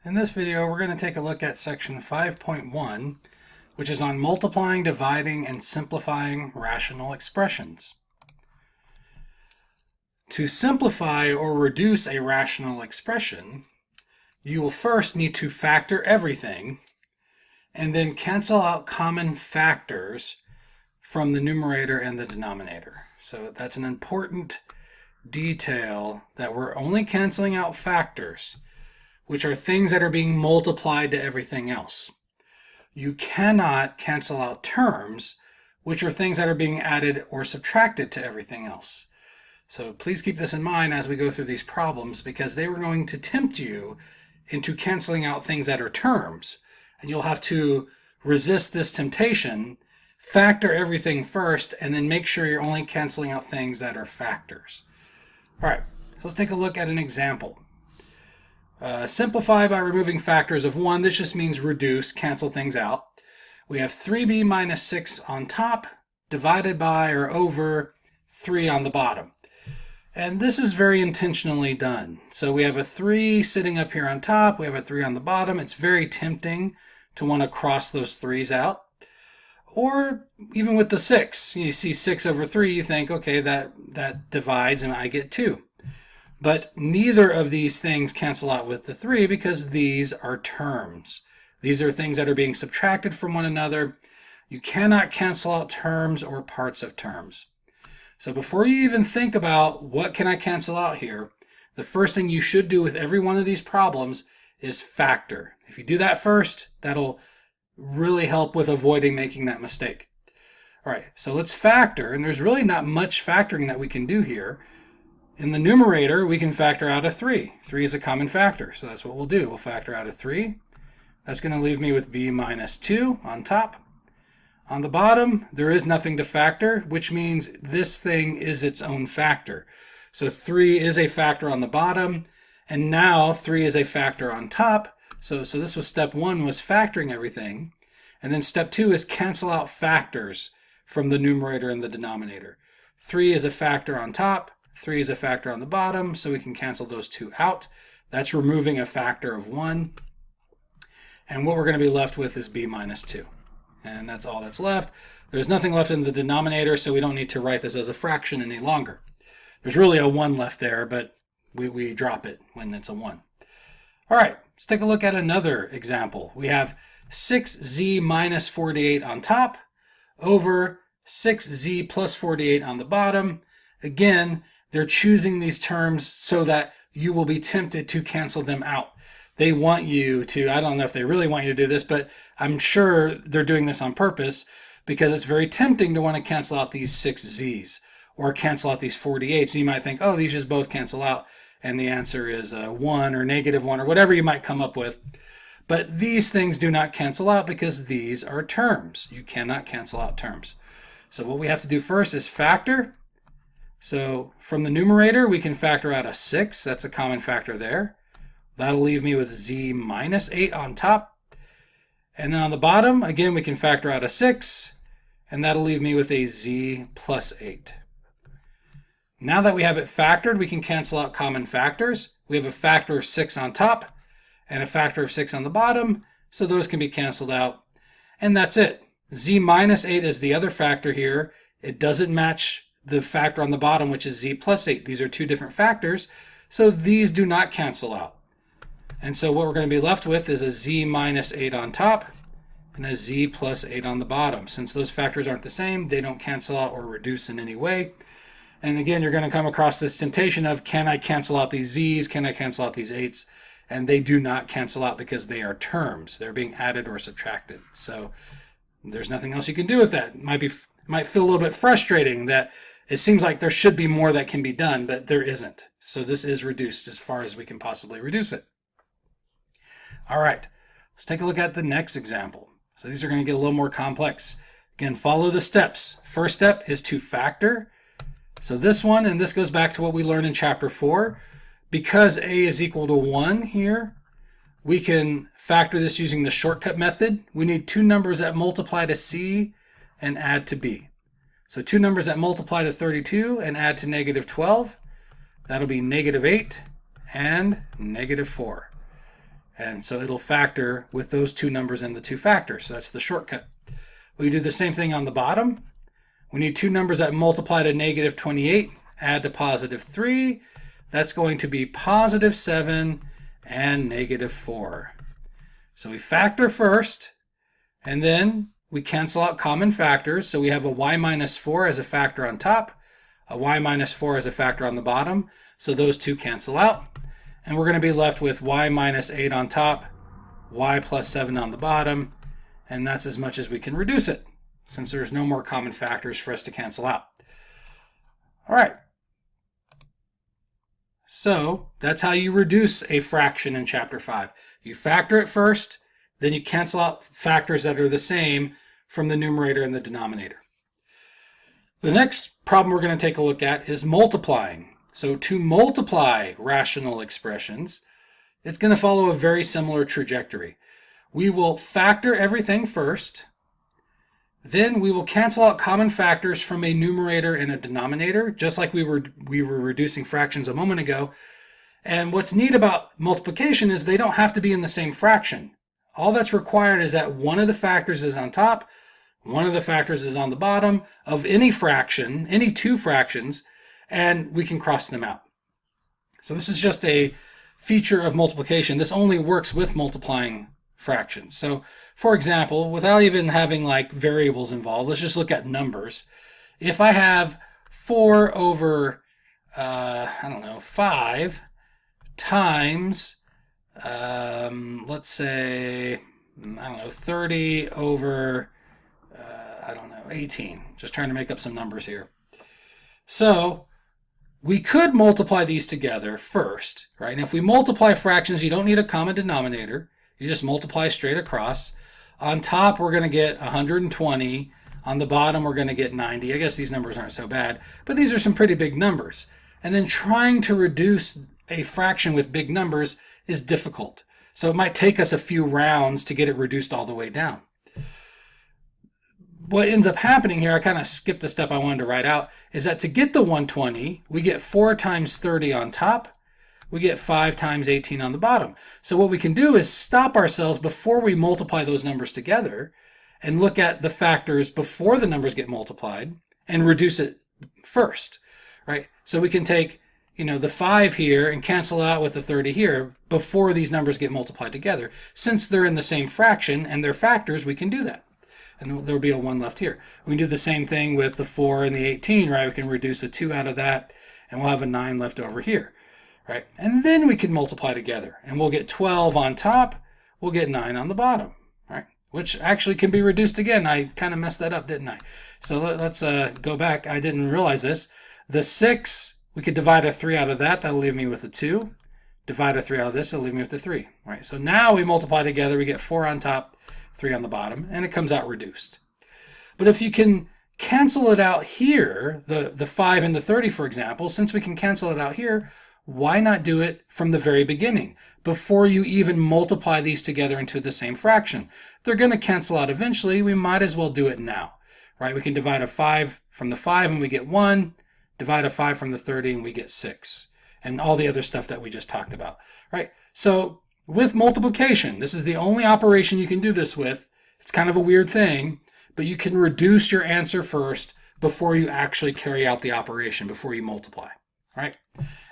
In this video, we're going to take a look at section 5.1, which is on multiplying, dividing, and simplifying rational expressions. To simplify or reduce a rational expression, you will first need to factor everything and then cancel out common factors from the numerator and the denominator. So that's an important detail, that we're only canceling out factors, which are things that are being multiplied to everything else. You cannot cancel out terms, which are things that are being added or subtracted to everything else. So please keep this in mind as we go through these problems, because they were going to tempt you into canceling out things that are terms. And you'll have to resist this temptation, factor everything first, and then make sure you're only canceling out things that are factors. All right, so let's take a look at an example. Simplify by removing factors of 1. This just means reduce, cancel things out. We have 3b minus 6 on top, divided by or over 3 on the bottom. And this is very intentionally done. So we have a 3 sitting up here on top, we have a 3 on the bottom. It's very tempting to want to cross those 3's out. Or even with the 6, you see 6 over 3, you think, okay, that divides and I get 2. But neither of these things cancel out with the 3 because these are terms. These are things that are being subtracted from one another. You cannot cancel out terms or parts of terms. So before you even think about what can I cancel out here, the first thing you should do with every one of these problems is factor. If you do that first, that'll really help with avoiding making that mistake. All right, so let's factor, and there's really not much factoring that we can do here. In the numerator, we can factor out a 3. 3 is a common factor, so that's what we'll do. We'll factor out a 3. That's going to leave me with b minus 2 on top. On the bottom, there is nothing to factor, which means this thing is its own factor. So 3 is a factor on the bottom, and now 3 is a factor on top. So this was step 1, was factoring everything. And then step 2 is cancel out factors from the numerator and the denominator. 3 is a factor on top. 3 is a factor on the bottom, so we can cancel those 2 out. That's removing a factor of 1. And what we're going to be left with is b minus 2. And that's all that's left. There's nothing left in the denominator, so we don't need to write this as a fraction any longer. There's really a 1 left there, but we drop it when it's a 1. All right, let's take a look at another example. We have 6z minus 48 on top over 6z plus 48 on the bottom. Again, they're choosing these terms so that you will be tempted to cancel them out. They want you to, I don't know if they really want you to do this, but I'm sure they're doing this on purpose because it's very tempting to want to cancel out these 6z's or cancel out these 48s. And you might think, oh, these just both cancel out. And the answer is 1 or negative 1 or whatever you might come up with. But these things do not cancel out because these are terms. You cannot cancel out terms. So what we have to do first is factor. So from the numerator, we can factor out a 6. That's a common factor there. That'll leave me with z minus 8 on top. And then on the bottom, again, we can factor out a 6. And that'll leave me with a z plus 8. Now that we have it factored, we can cancel out common factors. We have a factor of 6 on top and a factor of 6 on the bottom. So those can be canceled out. And that's it. Z minus 8 is the other factor here. It doesn't match the factor on the bottom, which is z plus 8. These are two different factors, so these do not cancel out. And so what we're going to be left with is a z minus 8 on top and a z plus 8 on the bottom. Since those factors aren't the same, they don't cancel out or reduce in any way. And again, you're going to come across this temptation of, can I cancel out these z's? Can I cancel out these 8's? And they do not cancel out because they are terms. They're being added or subtracted. So there's nothing else you can do with that. It might feel a little bit frustrating that it seems like there should be more that can be done, but there isn't. So this is reduced as far as we can possibly reduce it. All right, let's take a look at the next example. So these are going to get a little more complex. Again, follow the steps. First step is to factor. So this one, and this goes back to what we learned in chapter 4, because a is equal to 1 here, we can factor this using the shortcut method. We need two numbers that multiply to c and add to b. So two numbers that multiply to 32 and add to negative 12. That'll be negative 8 and negative 4. And so it'll factor with those two numbers and the two factors. So that's the shortcut. We do the same thing on the bottom. We need two numbers that multiply to negative 28, add to positive 3. That's going to be positive 7 and negative 4. So we factor first, and then we cancel out common factors. So we have a y minus 4 as a factor on top, a y minus 4 as a factor on the bottom. So those two cancel out. And we're going to be left with y minus 8 on top, y plus 7 on the bottom. And that's as much as we can reduce it, since there's no more common factors for us to cancel out. All right. So that's how you reduce a fraction in Chapter 5. You factor it first, then you cancel out factors that are the same from the numerator and the denominator. The next problem we're going to take a look at is multiplying. So to multiply rational expressions, it's going to follow a very similar trajectory. We will factor everything first, then we will cancel out common factors from a numerator and a denominator, just like we were reducing fractions a moment ago. And what's neat about multiplication is they don't have to be in the same fraction. All that's required is that one of the factors is on top, one of the factors is on the bottom of any fraction, any two fractions, and we can cross them out. So this is just a feature of multiplication. This only works with multiplying fractions. So for example, without even having like variables involved, let's just look at numbers. If I have 4 over, 5 times, let's say, 30 over, 18. Just trying to make up some numbers here. So we could multiply these together first, right? And if we multiply fractions, you don't need a common denominator. You just multiply straight across. On top, we're going to get 120. On the bottom, we're going to get 90. I guess these numbers aren't so bad, but these are some pretty big numbers. And then trying to reduce a fraction with big numbers is difficult. So it might take us a few rounds to get it reduced all the way down. What ends up happening here, I kind of skipped a step I wanted to write out, is that to get the 120, we get 4 times 30 on top, we get 5 times 18 on the bottom. So what we can do is stop ourselves before we multiply those numbers together and look at the factors before the numbers get multiplied and reduce it first, right? So we can take, the 5 here and cancel out with the 30 here before these numbers get multiplied together. Since they're in the same fraction and they're factors, we can do that. And there'll be a 1 left here. We can do the same thing with the 4 and the 18, right? We can reduce a 2 out of that, and we'll have a 9 left over here, right? And then we can multiply together, and we'll get 12 on top, we'll get 9 on the bottom, right? Which actually can be reduced again. I kind of messed that up, didn't I? So let's go back. I didn't realize this. The 6, we could divide a 3 out of that. That'll leave me with a 2. Divide a 3 out of this, it'll leave me with a 3, right? So now we multiply together, we get 4 on top, 3 on the bottom, and it comes out reduced. But if you can cancel it out here, the 5 and the 30, for example, since we can cancel it out here, why not do it from the very beginning, before you even multiply these together into the same fraction? They're going to cancel out eventually. We might as well do it now, right? We can divide a 5 from the 5 and we get 1, divide a 5 from the 30 and we get 6, and all the other stuff that we just talked about, right? So with multiplication, this is the only operation you can do this with. It's kind of a weird thing, but you can reduce your answer first before you actually carry out the operation, before you multiply, right?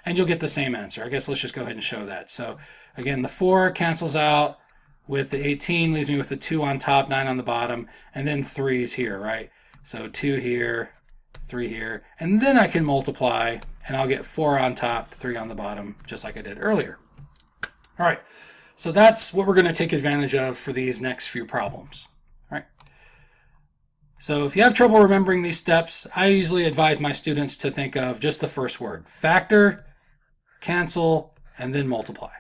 And you'll get the same answer. I guess let's just go ahead and show that. So again, the 4 cancels out with the 18, leaves me with the 2 on top, 9 on the bottom, and then 3's here, right? So 2 here, 3 here, and then I can multiply, and I'll get 4 on top, 3 on the bottom, just like I did earlier. All right, so that's what we're going to take advantage of for these next few problems. All right. So if you have trouble remembering these steps, I usually advise my students to think of just the first word: factor, cancel, and then multiply.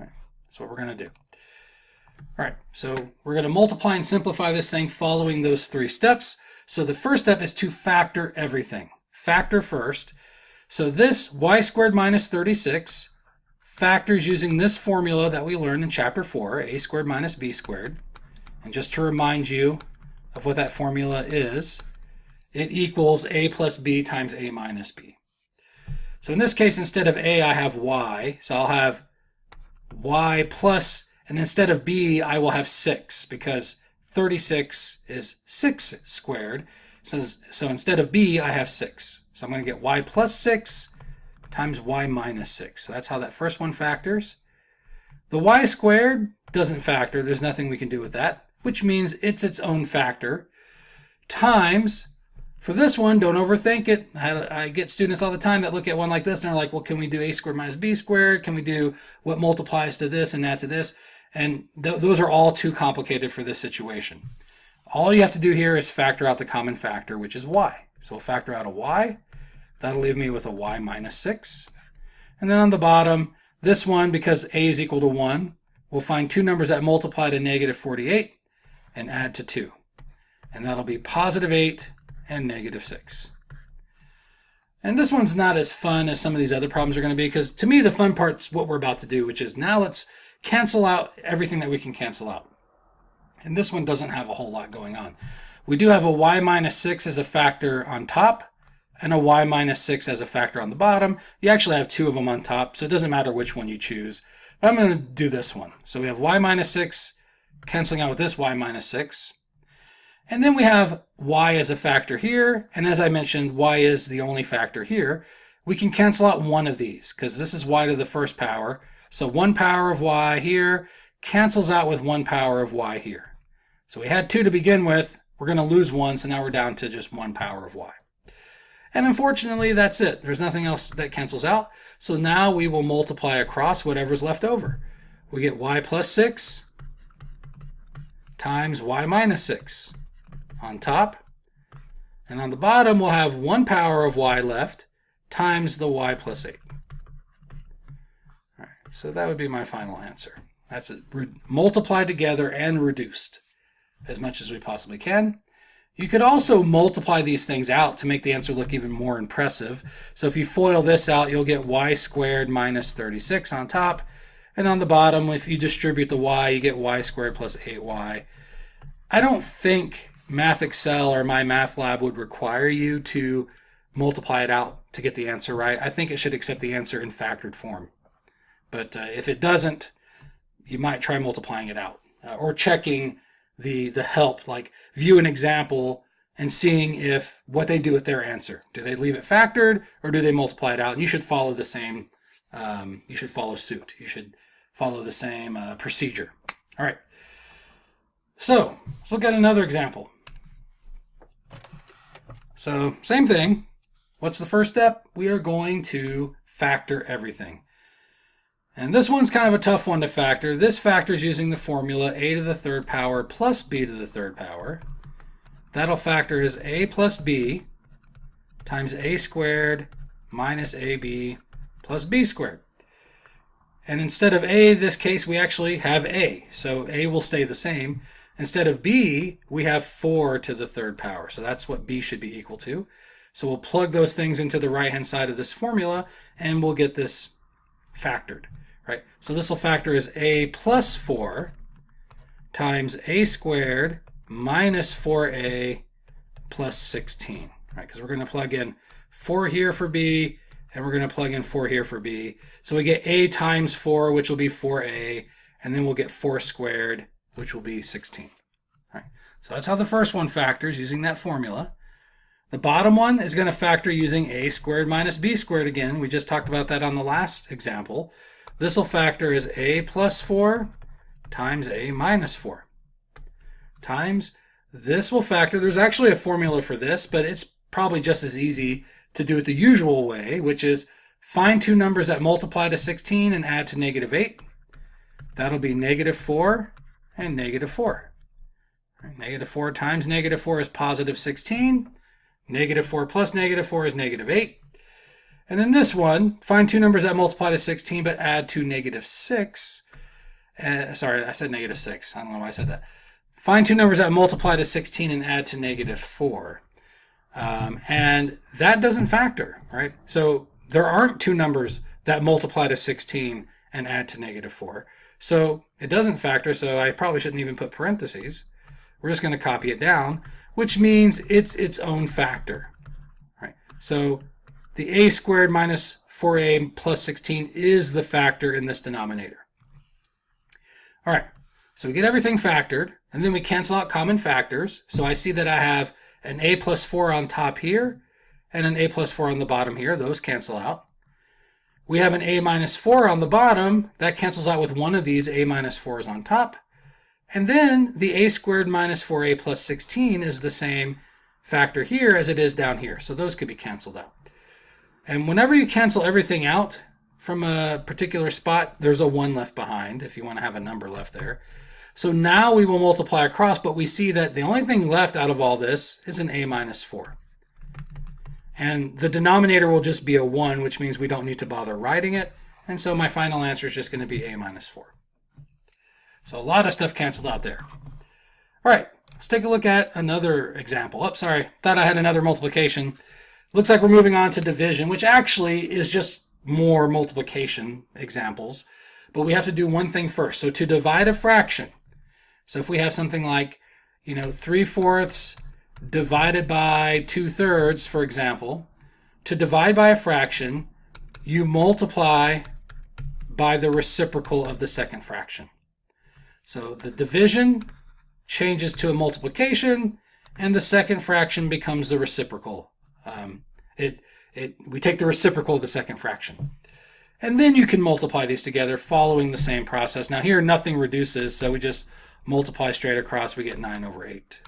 All right, that's what we're going to do. All right, so we're going to multiply and simplify this thing following those 3 steps. So the first step is to factor everything. Factor first. So this y squared minus 36 factors using this formula that we learned in Chapter 4, a squared minus b squared. And just to remind you of what that formula is, it equals a plus b times a minus b. So in this case, instead of a, I have y. So I'll have y plus And instead of b, I will have 6 because 36 is 6 squared. So instead of b, I have 6. So I'm going to get y plus 6 times y minus 6. So that's how that first one factors. The y squared doesn't factor. There's nothing we can do with that, which means it's its own factor, times, for this one, don't overthink it. I get students all the time that look at one like this and they're like, well, can we do a squared minus b squared? Can we do what multiplies to this and that to this? And those are all too complicated for this situation. All you have to do here is factor out the common factor, which is y. So we'll factor out a y. That'll leave me with a y minus 6. And then on the bottom, this one, because a is equal to 1, we'll find two numbers that multiply to negative 48 and add to 2. And that'll be positive 8 and negative 6. And this one's not as fun as some of these other problems are going to be, because to me the fun part's what we're about to do, which is now let's cancel out everything that we can cancel out. And this one doesn't have a whole lot going on. We do have a y minus 6 as a factor on top and a y minus 6 as a factor on the bottom. You actually have two of them on top, so it doesn't matter which one you choose. But I'm going to do this one. So we have y minus 6 canceling out with this y minus 6. And then we have y as a factor here. And as I mentioned, y is the only factor here. We can cancel out one of these because this is y to the first power. So 1 power of y here cancels out with 1 power of y here. So we had 2 to begin with. We're going to lose 1, so now we're down to just 1 power of y. And unfortunately, that's it. There's nothing else that cancels out. So now we will multiply across whatever's left over. We get y plus 6 times y minus 6 on top. And on the bottom, we'll have 1 power of y left times the y plus 8. All right, so that would be my final answer. That's it. Multiplied together and reduced as much as we possibly can. You could also multiply these things out to make the answer look even more impressive. So if you FOIL this out, you'll get y squared minus 36 on top. And on the bottom, if you distribute the y, you get y squared plus 8y. I don't think Math Excel or My Math Lab would require you to multiply it out to get the answer right. I think it should accept the answer in factored form. But if it doesn't, you might try multiplying it out or checking the help, like view an example and seeing if what they do with their answer. Do they leave it factored or do they multiply it out? And you should follow the same, you should follow suit. You should follow the same procedure. All right. So let's look at another example. So same thing. What's the first step? We are going to factor everything. And this one's kind of a tough one to factor. This factors using the formula a to the third power plus b to the third power. That'll factor as a plus b times a squared minus ab plus b squared. And instead of a, in this case, we actually have a. So a will stay the same. Instead of b, we have 4 to the third power. So that's what b should be equal to. So we'll plug those things into the right-hand side of this formula, and we'll get this factored. Right? So this will factor as a plus 4 times a squared minus 4a plus 16. Right? Because we're going to plug in 4 here for b, and we're going to plug in 4 here for b. So we get a times 4, which will be 4a, and then we'll get 4 squared, which will be 16. All right. So that's how the first one factors using that formula. The bottom one is going to factor using a squared minus b squared again. We just talked about that on the last example. This will factor as a plus 4 times a minus 4 times, this will factor, there's actually a formula for this, but it's probably just as easy to do it the usual way, which is find two numbers that multiply to 16 and add to negative 8. That'll be negative 4 and negative 4. Negative 4 times negative 4 is positive 16. Negative 4 plus negative 4 is negative 8. And then this one, find two numbers that multiply to 16 but add to negative 6. Sorry, I said negative 6. I don't know why I said that. Find two numbers that multiply to 16 and add to negative 4. And that doesn't factor, right? So there aren't two numbers that multiply to 16 and add to negative 4. So it doesn't factor, so I probably shouldn't even put parentheses. We're just going to copy it down, which means it's its own factor. Right? So the a squared minus 4a plus 16 is the factor in this denominator. All right, so we get everything factored, and then we cancel out common factors. So I see that I have an a plus 4 on top here, and an a plus 4 on the bottom here. Those cancel out. We have an a minus 4 on the bottom. That cancels out with one of these a minus 4s on top. And then the a squared minus 4a plus 16 is the same factor here as it is down here. So those could be canceled out. And whenever you cancel everything out from a particular spot, there's a 1 left behind if you want to have a number left there. So now we will multiply across, but we see that the only thing left out of all this is an a minus 4. And the denominator will just be a 1, which means we don't need to bother writing it. And so my final answer is just going to be a minus 4. So a lot of stuff canceled out there. All right, let's take a look at another example. Oh, sorry, thought I had another multiplication. Looks like we're moving on to division, which actually is just more multiplication examples. But we have to do one thing first. So to divide a fraction, so if we have something like, 3/4 divided by 2/3, for example, to divide by a fraction, you multiply by the reciprocal of the second fraction. So the division changes to a multiplication, and the second fraction becomes the reciprocal. We take the reciprocal of the second fraction. And then you can multiply these together following the same process. Now here nothing reduces, so we just multiply straight across, we get 9/8.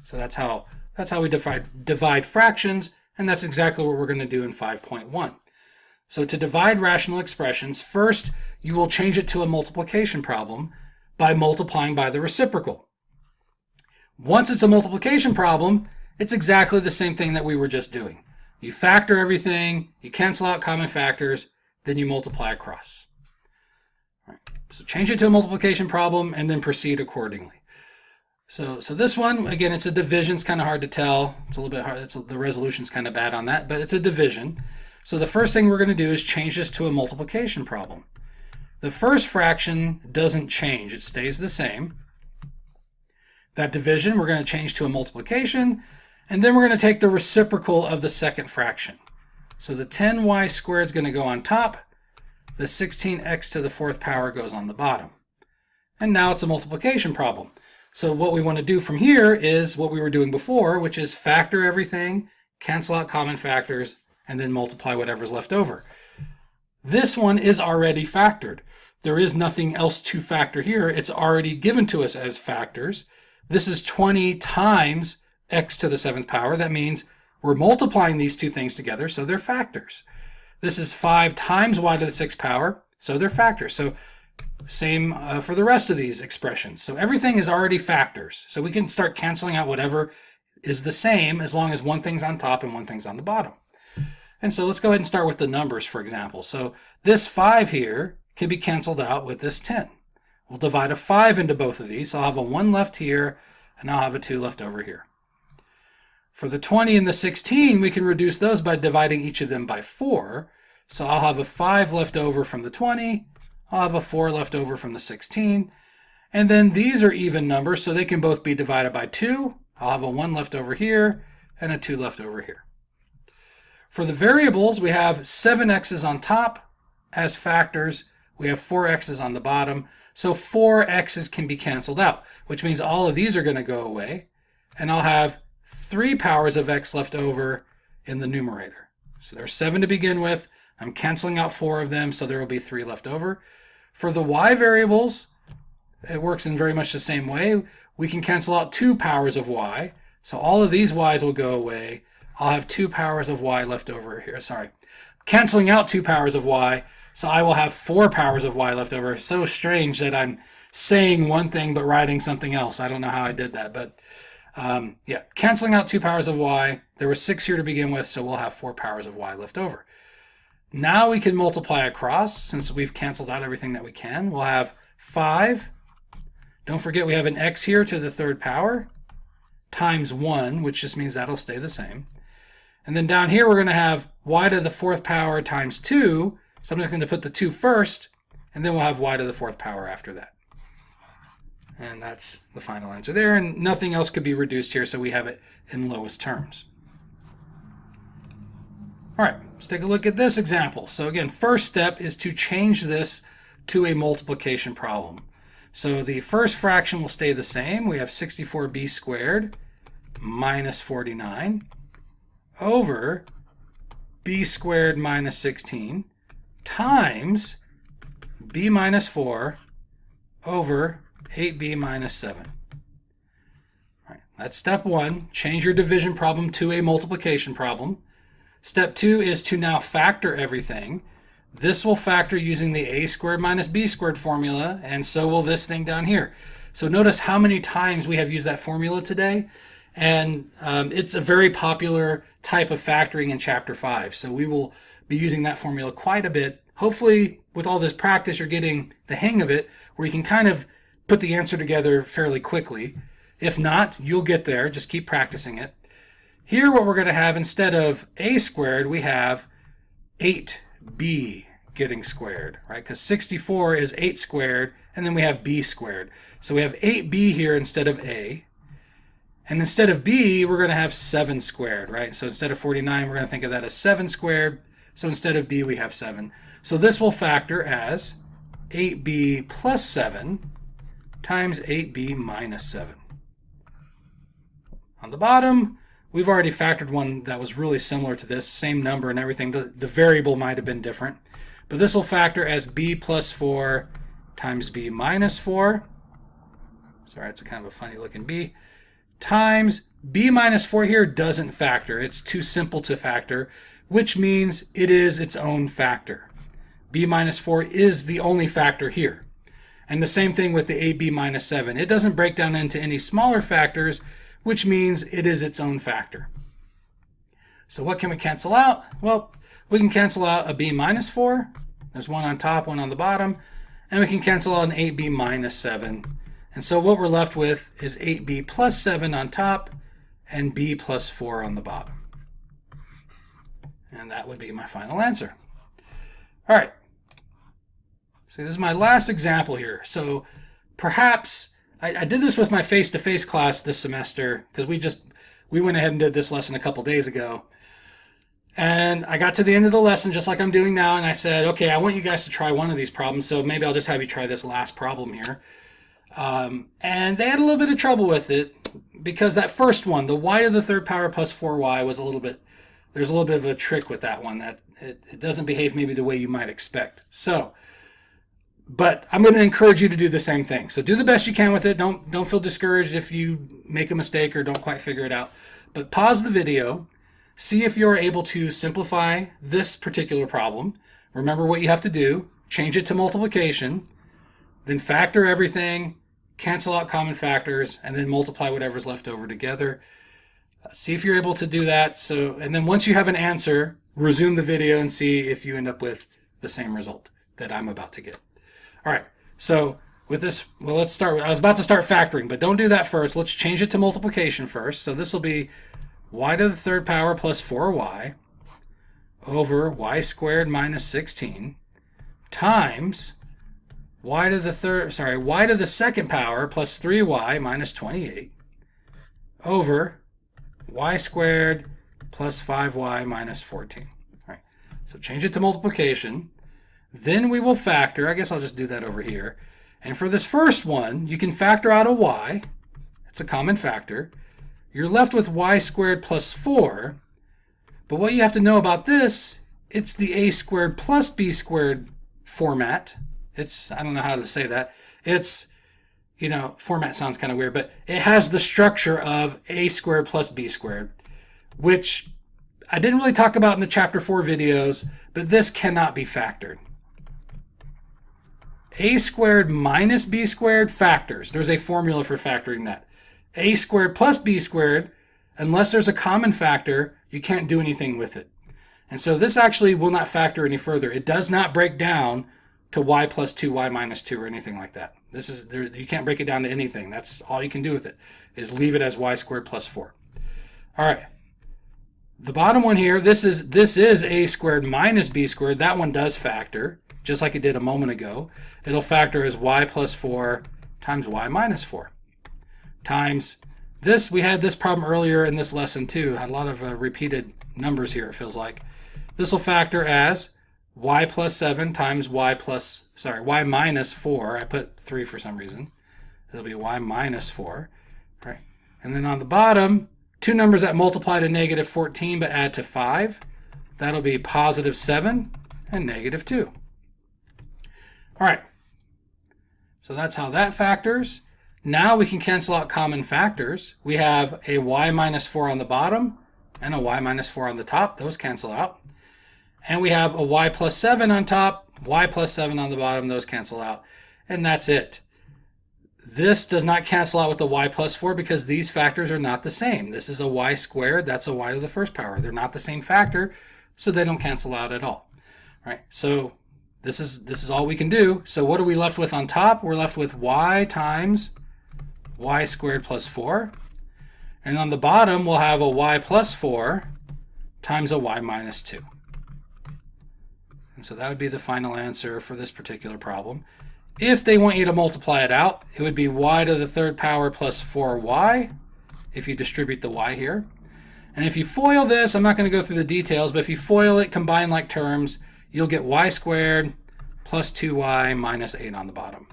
So that's how we divide fractions, and that's exactly what we're going to do in 5.1. So to divide rational expressions, first you will change it to a multiplication problem by multiplying by the reciprocal. Once it's a multiplication problem, it's exactly the same thing that we were just doing. You factor everything, you cancel out common factors, then you multiply across. All right. So change it to a multiplication problem and then proceed accordingly. So this one, again, it's a division. It's kind of hard to tell. It's a little bit hard. The resolution's kind of bad on that, but it's a division. So the first thing we're going to do is change this to a multiplication problem. The first fraction doesn't change. It stays the same. That division we're going to change to a multiplication, and then we're going to take the reciprocal of the second fraction. So the 10y squared is going to go on top. The 16x to the 4th power goes on the bottom. And now it's a multiplication problem. So what we want to do from here is what we were doing before, which is factor everything, cancel out common factors, and then multiply whatever's left over. This one is already factored. There is nothing else to factor here. It's already given to us as factors. This is 20 times x to the 7th power. That means we're multiplying these two things together, so they're factors. This is 5 times y to the 6th power, so they're factors. So same for the rest of these expressions. So everything is already factors. So we can start canceling out whatever is the same as long as one thing's on top and one thing's on the bottom. And so let's go ahead and start with the numbers, for example. So this 5 here can be canceled out with this 10. We'll divide a 5 into both of these. So I'll have a 1 left here, and I'll have a 2 left over here. For the 20 and the 16, we can reduce those by dividing each of them by 4. So I'll have a 5 left over from the 20. I'll have a 4 left over from the 16. And then these are even numbers, so they can both be divided by 2. I'll have a 1 left over here and a 2 left over here. For the variables, we have 7 x's on top as factors. We have 4 x's on the bottom. So 4 x's can be canceled out, which means all of these are going to go away. And I'll have 3 powers of x left over in the numerator. So there's 7 to begin with. I'm canceling out 4 of them, so there will be 3 left over. For the y variables, it works in very much the same way. We can cancel out 2 powers of y. So all of these y's will go away. I'll have 2 powers of y left over here. Sorry. Canceling out 2 powers of y, so I will have 4 powers of y left over. It's so strange that I'm saying one thing but writing something else. I don't know how I did that, but yeah, canceling out 2 powers of y. There were 6 here to begin with, so we'll have 4 powers of y left over. Now we can multiply across, since we've canceled out everything that we can. We'll have 5. Don't forget we have an x here to the 3rd power times 1, which just means that'll stay the same. And then down here we're going to have y to the 4th power times 2. So I'm just going to put the 2 first, and then we'll have y to the 4th power after that. And that's the final answer there, and nothing else could be reduced here, so we have it in lowest terms. All right, let's take a look at this example. So again, first step is to change this to a multiplication problem. So the first fraction will stay the same. We have 64b squared minus 49 over b squared minus 16 times b minus 4 over 8b minus 7. All right, that's step one. Change your division problem to a multiplication problem. Step two is to now factor everything. This will factor using the a squared minus b squared formula, and so will this thing down here. So notice how many times we have used that formula today, and it's a very popular type of factoring in Chapter 5. So we will be using that formula quite a bit. Hopefully, with all this practice, you're getting the hang of it, where you can kind of put the answer together fairly quickly. If not, you'll get there. Just keep practicing it. Here, what we're going to have, instead of a squared, we have 8b getting squared, right? Because 64 is 8 squared, and then we have b squared. So we have 8b here instead of a. And instead of b, we're going to have 7 squared, right? So instead of 49, we're going to think of that as 7 squared. So instead of b, we have 7. So this will factor as 8b plus 7 times 8b minus 7. On the bottom, we've already factored one that was really similar to this, same number and everything. The variable might have been different. But this will factor as b plus 4 times b minus 4. Sorry, it's a kind of a funny looking b. Times b minus 4 here doesn't factor. It's too simple to factor, which means it is its own factor. b minus 4 is the only factor here. And the same thing with the ab minus 7. It doesn't break down into any smaller factors, which means it is its own factor. So what can we cancel out? Well, we can cancel out a b minus 4. There's one on top, one on the bottom. And we can cancel out an 8b minus 7. And so what we're left with is 8b plus 7 on top and b plus 4 on the bottom. And that would be my final answer. All right. So this is my last example here. So perhaps I did this with my face-to-face class this semester because we went ahead and did this lesson a couple days ago. And I got to the end of the lesson just like I'm doing now, and I said, okay, I want you guys to try one of these problems, so maybe I'll just have you try this last problem here. And they had a little bit of trouble with it because that first one, the y to the third power plus 4y, was there's a little bit of a trick with that one, that it doesn't behave maybe the way you might expect. So, but I'm going to encourage you to do the same thing. So do the best you can with it. Don't feel discouraged if you make a mistake or don't quite figure it out. But pause the video, see if you're able to simplify this particular problem. Remember what you have to do. Change it to multiplication, then factor everything, cancel out common factors, and then multiply whatever's left over together. See if you're able to do that. And then once you have an answer, resume the video and see if you end up with the same result that I'm about to get. All right, so with this, well, let's start. I was about to start factoring, but don't do that first. Let's change it to multiplication first. So this will be y to the third power plus 4y over y squared minus 16 times y to the second power plus 3y minus 28 over y squared plus 5y minus 14. All right, so change it to multiplication. Then we will factor. I guess I'll just do that over here. And for this first one, you can factor out a y. It's a common factor. You're left with y squared plus 4. But what you have to know about this, it's the a squared plus b squared format. I don't know how to say that. Format sounds kind of weird, but it has the structure of a squared plus b squared, which I didn't really talk about in the chapter 4 videos, but this cannot be factored. A squared minus b squared factors. There's a formula for factoring that. A squared plus b squared, unless there's a common factor, you can't do anything with it. And so this actually will not factor any further. It does not break down to y plus 2, y minus 2, or anything like that. You can't break it down to anything. That's all you can do with it, is leave it as y squared plus 4. All right. The bottom one here, this is a squared minus b squared. That one does factor, just like it did a moment ago. It'll factor as y plus 4 times y minus 4 times this. We had this problem earlier in this lesson too. Had a lot of repeated numbers here, it feels like. This will factor as y plus 7 times y minus 4. I put 3 for some reason. It'll be y minus 4. Right? And then on the bottom, two numbers that multiply to negative 14 but add to 5. That'll be positive 7 and negative 2. All right. So that's how that factors. Now we can cancel out common factors. We have a y minus 4 on the bottom and a y minus 4 on the top. Those cancel out. And we have a y plus 7 on top, y plus 7 on the bottom. Those cancel out. And that's it. This does not cancel out with the y plus 4 because these factors are not the same. This is a y squared. That's a y to the first power. They're not the same factor, so they don't cancel out at all. Right? So this is all we can do. So what are we left with on top? We're left with y times y squared plus 4. And on the bottom, we'll have a y plus 4 times a y minus 2. And so that would be the final answer for this particular problem. If they want you to multiply it out, it would be y to the third power plus 4y if you distribute the y here. And if you FOIL this, I'm not going to go through the details, but if you FOIL it, combine like terms, you'll get y squared plus 2y minus 8 on the bottom.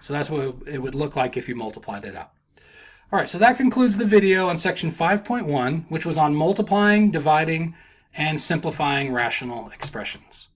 So that's what it would look like if you multiplied it out. All right, so that concludes the video on section 5.1, which was on multiplying, dividing, and simplifying rational expressions.